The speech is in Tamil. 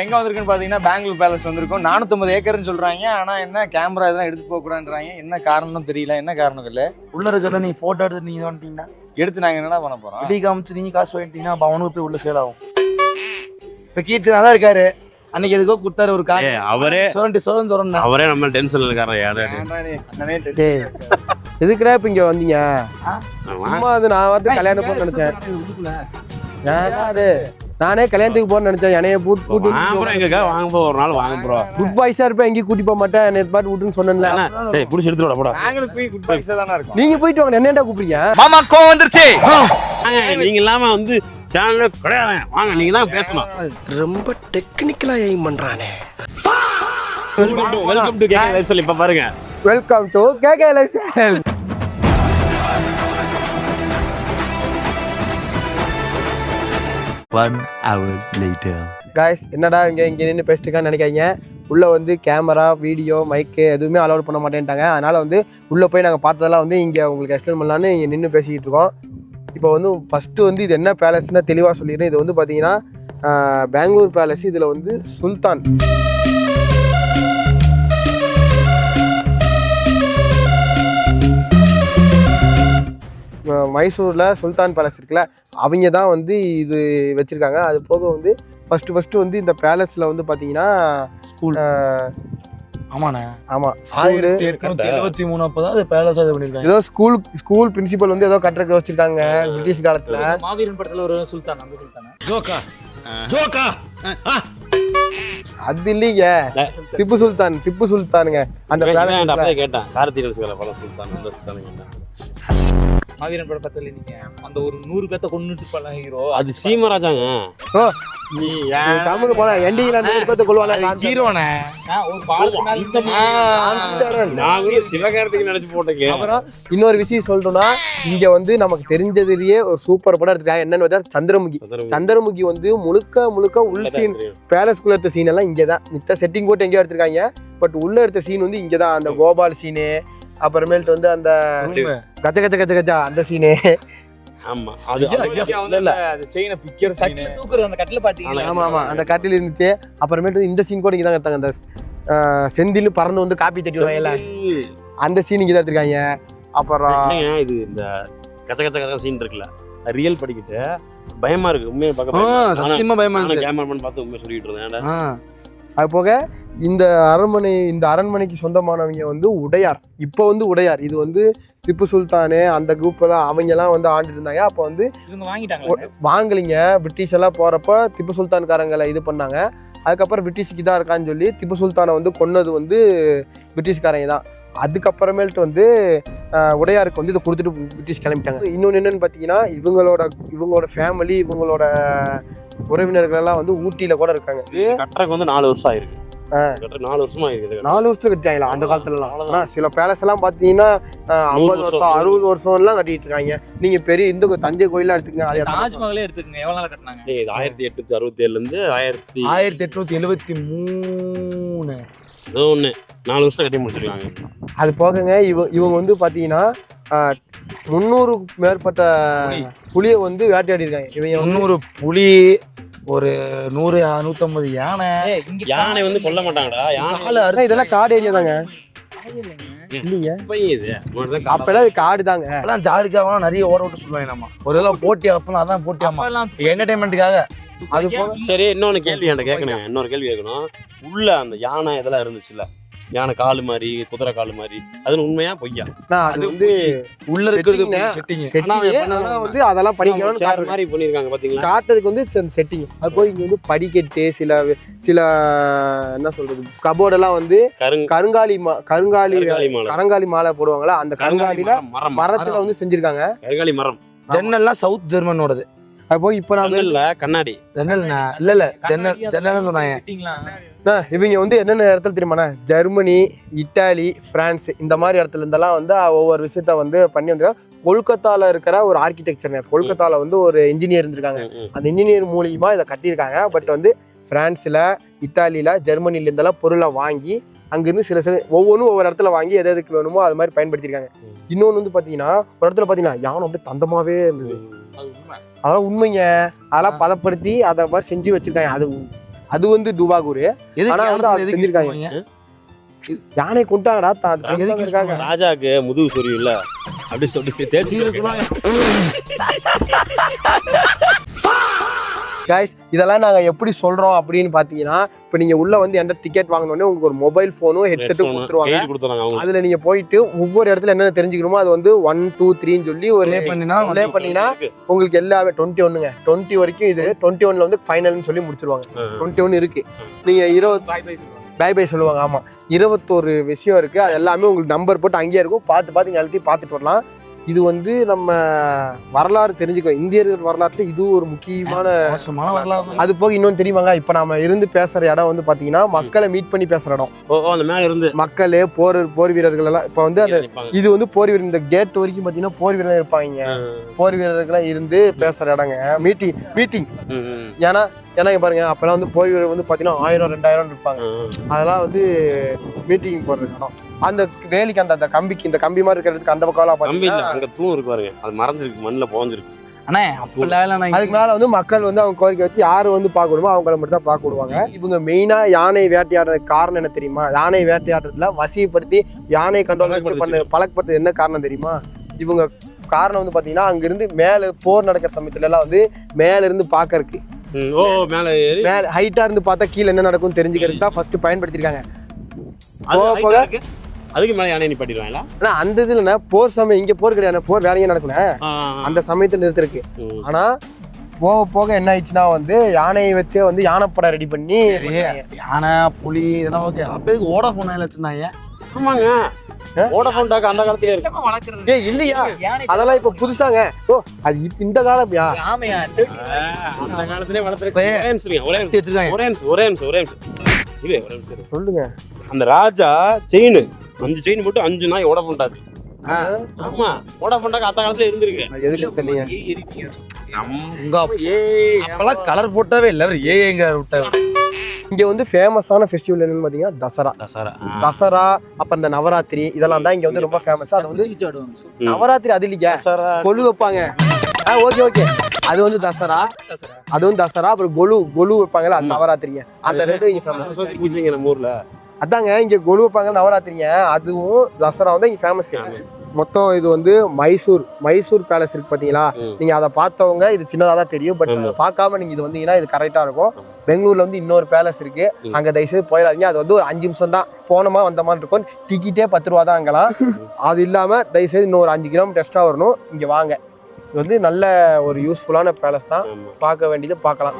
எங்க வந்திருக்குன்னு பாத்தீங்கன்னா பெங்களூர் பேலஸ் வந்திருக்கோம். 450 ஏக்கர்னு சொல்றாங்க. ஆனா என்ன கேமரா இதெல்லாம் எடுத்து போக கூடாதுன்றாங்க. என்ன காரணம் தெரியல. என்ன காரணம் இல்ல. உள்ள இருக்கிறத நீ போட்டோ எடுத்து நீங்க வந்துட்டீங்கன்னா எடுத்து நாங்க என்னடா பண்ண போறோம்? வெளியே காமிச்சு நீங்க காசு வாங்கிட்டீங்கன்னா அப்ப அவனுக்கு போய் உள்ள சேல் ஆகும். இப்ப கீர்த்தனா தான் இருக்காரு. அன்னைக்கு எதுக்கோ கொடுத்தாரு ஒரு காசு. அவரே சொல்லுன்னு அவரே நம்ம டென்ஷன்ல இருக்காரு. யாரு எதுக்குறா இப்ப இங்க வந்தீங்க? சும்மா அது நான் வந்து கல்யாணம் போன்னு நினைச்சேன். நானே கல்யாணத்துக்கு போன்னு நினைச்சேன். என்னைய கூட்டு எங்க வாங்க போ, ஒரு நாள் வாங்க ப்ரோ. குட் பாய்ஸா இருப்பேன், எங்கேயும் கூட்டி போக மாட்டேன். என்ன பாட்டு விட்டுன்னு சொன்னேன்ல. புடிச்சு எடுத்துட போடா. நாங்களுக்கு போய் குட் பாய்ஸா தான இருக்கும். நீங்க போயிட்டு வாங்க. என்னடா கூப்பிடுறீங்க? மாமா கோவம் வந்துருச்சு. நீங்க இல்லாம வந்து சேனல்ல கிடையாது. வாங்க, நீங்க தான் பேசணும். ரொம்ப டெக்னிக்கலா எய்ம் பண்றானே. Welcome to KK lifestyle. இப்ப பாருங்க, welcome to KK lifestyle. One hour later. Guys, என்னடா இங்கே நின்று பேசிட்டுருக்கான்னு நினைக்காதீங்க. உள்ளே வந்து கேமரா, வீடியோ, மைக்கு எதுவுமே அலோட் பண்ண மாட்டேன்ட்டாங்க. அதனால் வந்து உள்ளே போய் நாங்கள் பார்த்ததெல்லாம் வந்து இங்கே உங்களுக்கு எக்ஸ்பிளைன் பண்ணலான்னு இங்கே நின்று பேசிக்கிட்டு இருக்கோம். இப்போ வந்து ஃபஸ்ட்டு வந்து இது என்ன பேலஸ்னால் தெளிவாக சொல்லிடுறேன். இது வந்து பார்த்தீங்கன்னா பெங்களூர் பேலஸ். இதில் வந்து சுல்தான் மைசூரில் சுல்தான் பேலஸ் இருக்குல்ல, அவங்க தான் வந்து இது வச்சுருக்காங்க. அது போக வந்து ஃபஸ்ட்டு வந்து இந்த பேலஸில் வந்து பார்த்தீங்கன்னா ஸ்கூல். ஆமாண்ணே, ஆமாம், 1873 அப்பதான் அது பேலஸ் இது பண்ணிருக்காங்க. ஏதோ ஸ்கூல் பிரின்சிபல் வந்து ஏதோ கட்டுறதுக்கு வச்சிருக்காங்க பிரிட்டிஷ் காலத்தில். மாவீரன் படத்தில் ஒரு சுல்தான், அந்த சுல்தானா Joker. அது இல்லைங்க, திப்பு சுல்தானுங்க அந்த பேலஸ். அப்படியே கேட்டேன். கார்த்திகை படம் சுல்தான், அந்த சுல்தான் கேட்டேன். மாவீரன் படம் பத்தல நீங்க அந்த ஒரு 100 பேத்த கொன்னுட்டு பல ஹீரோ அது சீமராஜாங்க. நீ தமிழ் போனா எண்டிங்ல 100 பேத்த கொல்லுவாங்க ஹீரோனே. ஒரு பாலத்துனால இந்த நான் கூட சிவகார்த்திகேயன் நினைச்சு போட்டேங்க. அப்புறம் இன்னொரு விஷயம் சொல்றோம்னா, இங்க வந்து நமக்கு தெரிஞ்சதுலயே ஒரு சூப்பர் படம் எடுத்துருக்காங்க. என்னன்னு பார்த்தா சந்திரமுகி வந்து முழுக்க உள் சீன், பேலஸ்குள்ள எடுத்த சீன் எல்லாம் இங்கதான். மித்த செட்டிங் போட்டு எங்கேயோ எடுத்திருக்காங்க. பட் உள்ள எடுத்த சீன் வந்து இங்கதான். அந்த கோபால் சீனு, அப்புறமேல்ட்டு வந்து அந்த கச்ச அந்த சீனு. ஆமா, அது இல்ல அது செயினை பிக்கற சீன், தூக்குற அந்த கட்டில பாத்தீங்களா? ஆமா அந்த கட்டில இருந்துச்சு. அப்புறமேட்டு இந்த சீன் கூட இங்க தான் எடுத்தாங்க. அந்த செந்தில் பறந்து வந்து காப்பி தட்டி விடுவாங்கல்ல, அந்த சீன் இங்க தான் எடுத்திருக்காங்க. அப்புறம் இது இந்த கச்ச சீன் இருக்குல்ல, ரியல் படிக்கிட்டு பயமா இருக்கு. உண்மையை பார்க்க சத்தியமா பயமா இருக்கு. கேமராமேன் பார்த்து உண்மையை சொல்லிட்டு இருந்தேன். அது போக இந்த அரண்மனைக்கு சொந்தமானவங்க வந்து உடையார். இப்போ வந்து உடையார் இது வந்து திப்பு சுல்தானு அந்த குரூப் எல்லாம் அவங்க எல்லாம் வந்து ஆண்டுட்டு இருந்தாங்க. அப்போ வந்து வாங்கலிங்க. பிரிட்டிஷ் எல்லாம் போறப்ப திப்பு சுல்தான்காரங்களை இது பண்ணாங்க. அதுக்கப்புறம் பிரிட்டிஷுக்கு இதாக இருக்கான்னு சொல்லி திப்பு சுல்தானை வந்து கொன்னது வந்து பிரிட்டிஷ்காரங்க தான். அதுக்கப்புறமேல்ட்டு வந்து உடையாருக்கு வந்து இதை கொடுத்துட்டு பிரிட்டிஷ் கிளம்பிட்டாங்க. இன்னொன்று என்னன்னு பார்த்தீங்கன்னா, இவங்களோட ஃபேமிலி, இவங்களோட உறவினர்கள் எல்லாம் வந்து ஊட்டியில கூட இருக்காங்க. கட்டுறதுக்கு வந்து 4 வருஷம் ஆயிருக்கு. 4 வருஷமா இருக்கு. 4 வருஷத்துல கட்டிட்டாங்களா அந்த காலத்துலலாம்? ஆனா சில பேலஸ் எல்லாம் பாத்தீங்கன்னா 50 வருஷம் 60 வருஷம் எல்லாம் கட்டிட்டு இருக்காங்க. நீங்க பெரிய இந்த தஞ்சை கோயிலாம் எடுத்துக்கங்க, அதே தாஜ்மஹாலே எடுத்துக்கங்க, எவ்வளவு நாள் கட்டினாங்க? இது 1867 இருந்து 1873 ஏதோ ஒண்ணு 4 வருஷம் கட்டி முடிச்சிருக்காங்க. அது போகங்க இவங்க வந்து பாத்தீங்கன்னா 300 மேற்பட்ட புலியை வந்து வேட்டையாடி இருக்காங்க. இவங்க 300 புலி, ஒரு 100-150 யானை வந்து கொல்ல மாட்டாங்கடா. இதெல்லாம் காடு ஏரியா தாங்க. இல்லைங்க, அப்பெல்லாம் காடு தாங்க. எல்லாம் ஜாலிக்காக நிறைய ஓட விட்டு சொல்லுவாங்க. நம்ம ஒரு இதெல்லாம் போட்டி அப்பெல்லாம் அதான் போட்டி. ஆமா, என்டர்டைன்மெண்ட்டுக்காக. அது போக சரி, இன்னொரு கேள்வி கேட்கணும். உள்ள அந்த யானை இதெல்லாம் இருந்துச்சுல்ல, யானை காலு மாதிரி, குதிரை காலு மாதிரி, அது உண்மையா பொய்யா? அது வந்து உள்ள இருக்கிறது செட்டிங். வந்து அதெல்லாம் படிக்கணும் மாதிரி பண்ணிருக்காங்க பாத்தீங்களா, காட்டுறதுக்கு வந்து செட்டிங். அது போய் இங்க வந்து படிக்கட்டு, சில என்ன சொல்றது, கபோர்டெல்லாம் வந்து கருங்காலி மாலை போடுவாங்களா, அந்த கருங்காலில மரத்துல வந்து செஞ்சிருக்காங்க. கருங்காலி மரம். ஜன்னல்லாம் சவுத் ஜெர்மனோடது. அது போய் இப்ப நான் கண்ணாடி ஜன்னல் ஜன்னல் சொன்னாங்க. இவங்க வந்து என்னென்ன இடத்துல தெரியுமாண்ணா, ஜெர்மனி, இட்டாலி, பிரான்ஸ் இந்த மாதிரி இடத்துல இருந்தெல்லாம் வந்து ஒவ்வொரு விஷயத்த வந்து பண்ணி வந்துருக்காங்க. கொல்கத்தால இருக்கிற ஒரு ஆர்கிடெக்சர், கொல்கத்தால வந்து ஒரு இன்ஜினியர் இருந்திருக்காங்க. அந்த இன்ஜினியர் மூலியமா இதை கட்டியிருக்காங்க. பட் வந்து பிரான்ஸ்ல, இத்தாலியில, ஜெர்மனில இருந்தெல்லாம் பொருளை வாங்கி அங்கிருந்து சில ஒவ்வொன்றும் ஒவ்வொரு இடத்துல வாங்கி எதுக்கு வேணுமோ அது மாதிரி பயன்படுத்திருக்காங்க. இன்னொன்று வந்து பார்த்தீங்கன்னா, ஒரு இடத்துல பார்த்தீங்கன்னா யானை அப்படியே தந்தமாவே இருந்தது. அதெல்லாம் உண்மைங்க. அதெல்லாம் பதப்படுத்தி அதை மாதிரி செஞ்சு வச்சிருக்காங்க. அது அது வந்து டுபாகூர். ஆனா வந்து அது செஞ்சிருக்காங்க. யானை கொண்டாங்கடா ராஜாக்கு முதுகு சொறி இல்ல அப்படி சொல்லி தேய்ச்சி கைஸ், இதெல்லாம் நாங்கள் எப்படி சொல்கிறோம் அப்படின்னு பார்த்தீங்கன்னா, இப்போ நீங்கள் உள்ளே வந்து எந்த டிக்கெட் வாங்கினோடனே உங்களுக்கு ஒரு மொபைல் ஃபோனும் ஹெட்செட்டும் கொடுத்துருவாங்க. அதில் நீங்கள் போயிட்டு ஒவ்வொரு இடத்துல என்னென்ன தெரிஞ்சுக்கணுமோ அது வந்து 1 2 3 சொல்லி ஒரு ப்ளே பண்ணிங்கன்னா உங்களுக்கு எல்லாமே 21ங்க 20 வரைக்கும். இது 21ல வந்து ஃபைனல்னு சொல்லி முடிச்சிருவாங்க. 21 இருக்கு. நீங்கள் 20 பை பை சொல்லுவாங்க. ஆமாம், 21 விஷயம் இருக்குது. அது எல்லாமே உங்களுக்கு நம்பர் போட்டு அங்கேயே இருக்கும். பார்த்து நீங்கள் எல்லாத்தையும் பார்த்துட்டு வரலாம். இது வந்து நம்ம வரலாறு தெரிஞ்சுக்கோ, இந்தியர்கள் வரலாற்றுல இது ஒரு முக்கியமான வரலாறு. அது போக இன்னொன்று தெரியுமாங்க, இப்போ நம்ம இருந்து பேசுற இடம் வந்து பாத்தீங்கன்னா மக்களை மீட் பண்ணி பேசுற இடம். மக்களே போர் வீரர்கள் எல்லாம் இப்போ வந்து அந்த இது வந்து போர் வீரர் இந்த கேட் வரைக்கும் பாத்தீங்கன்னா போர் வீரர்கள் இருப்பாங்க. போர் வீரர்கள் இருந்து பேசுற இடங்க மீட்டிங். ஏன்னா பாருங்க அப்பெல்லாம் வந்து போர் வீரர் வந்து பாத்தீங்கன்னா 1000 2000 இருப்பாங்க. அதெல்லாம் வந்து மீட்டிங் போடுற இடம். அந்த வேலிக்கு அந்த கம்பிக்கு இந்த கம்பி மாதிரி இருக்கிறதுக்கு அந்த பக்கம் அங்க தூண் இருக்கு பாருங்க, அது மறைஞ்சிருக்கு, மண்ணுல போஞ்சிருக்கு. அண்ணே அப்பெல்லாம் அதுக்கு மேல வந்து மக்கள் வந்து அவங்க கோரிக்கை வச்சு யாரு வந்து பார்க்கணுமோ அவங்கள மட்டும் தான் பார்க்க விடுவாங்க. இவங்க மெயினா யானை வேட்டையாடுறதுக்கு காரணம் என்ன தெரியுமா? யானை வேட்டையாடுறதுல வசிப்படுத்தி யானை கண்ட்ரோல் பண்ண பழக்கப்படுறது என்ன காரணம் தெரியுமா? இவங்க காரணம் வந்து பாத்தீங்கன்னா அங்கிருந்து மேல போர் நடக்கிற சமயத்துல எல்லாம் வந்து மேல இருந்து பாக்கறதுக்கு மேல ஹைட்டா இருந்து பார்த்தா கீழே என்ன நடக்கும் தெரிஞ்சுக்கிறதுக்கு தான் ஃபர்ஸ்ட் பயன்படுத்திருக்காங்க. அதுக்கு மேல யானை நிப்பாட்டிடுவாங்களா? ஆனா அந்த இதுல போர் சமயம் இங்க போர் கிடையாது, போர் வேற எங்கேயும் நடக்கணும். அந்த சமயத்துல நிறுத்திருக்கு. ஆனா போக போக என்ன ஆயிடுச்சுன்னா வந்து யானையை வச்சே வந்து யானைப்படம் ரெடி பண்ணி யானை புலி இதெல்லாம் ஓகே. அப்போதைக்கு ஓடோஃபோன் வச்சிருந்தாங்க. ஆமாங்க, ஓடோஃபோன் டாக் அந்த காலத்துல இருக்கு. இல்லையா, அதெல்லாம் இப்ப புதுசாங்க. ஓ அது இப்ப இந்த காலம் அந்த காலத்திலே வளர்த்துருக்காங்க. சொல்லுங்க. அந்த ராஜா செயின் 5 செயின் போட்டு 5 நாய் ஓடோஃபோன் டாக். ஆமா, ஓடோஃபோன் டாக் அந்த காலத்துல இருந்திருக்கு. எதுக்கு தெரியல, அப்பெல்லாம் கலர் போட்டாவே இல்ல, ஏங்க விட்டாங்க. இங்க வந்து ஃபேமஸான ஃபெஸ்டிவல் என்னன்னு பாத்தீங்கன்னா தசரா அப்ப இந்த நவராத்திரி இதெல்லாம் தான் இங்க வந்து ரொம்ப ஃபேமஸ். அது வந்து நவராத்திரி அது இல்லைங்க, கொலு வைப்பாங்க. ஓகே அது வந்து தசரா, அப்புறம் கொலு வைப்பாங்கல்ல அது நவராத்திரிங்க. அந்த ரெண்டு இங்க ஃபேமஸ் நம்ம ஊர்ல. அதாங்க இங்க கொலு வைப்பாங்க நவராத்திரிங்க, அதுவும் தசரா வந்து இங்க ஃபேமஸ். மொத்தம் இது வந்து மைசூர் பேலஸ் இருக்கு பாத்தீங்களா? நீங்க அதை பார்த்தவங்க இது சின்னதா தான் தெரியும், பட் பார்க்காம நீங்க இது வந்தீங்கன்னா இது கரெக்டா இருக்கும். பெங்களூர்ல வந்து இன்னொரு பேலஸ் இருக்கு, அங்க தயவுசெய்து போயிடாதீங்க. அது வந்து ஒரு 5 நிமிஷம் தான், போனோமா வந்த மாதிரி இருக்கும். டிக்கெட்டே 10 ரூபா தான் அங்கெல்லாம். அது இல்லாம தயவுசெய்து இன்னொரு 5 கிலோமீட்டர் எக்ஸ்ட்ரா வரணும், இங்க வாங்க. இது வந்து நல்ல ஒரு யூஸ்ஃபுல்லான பேலஸ் தான், பார்க்க வேண்டியது பார்க்கலாம்.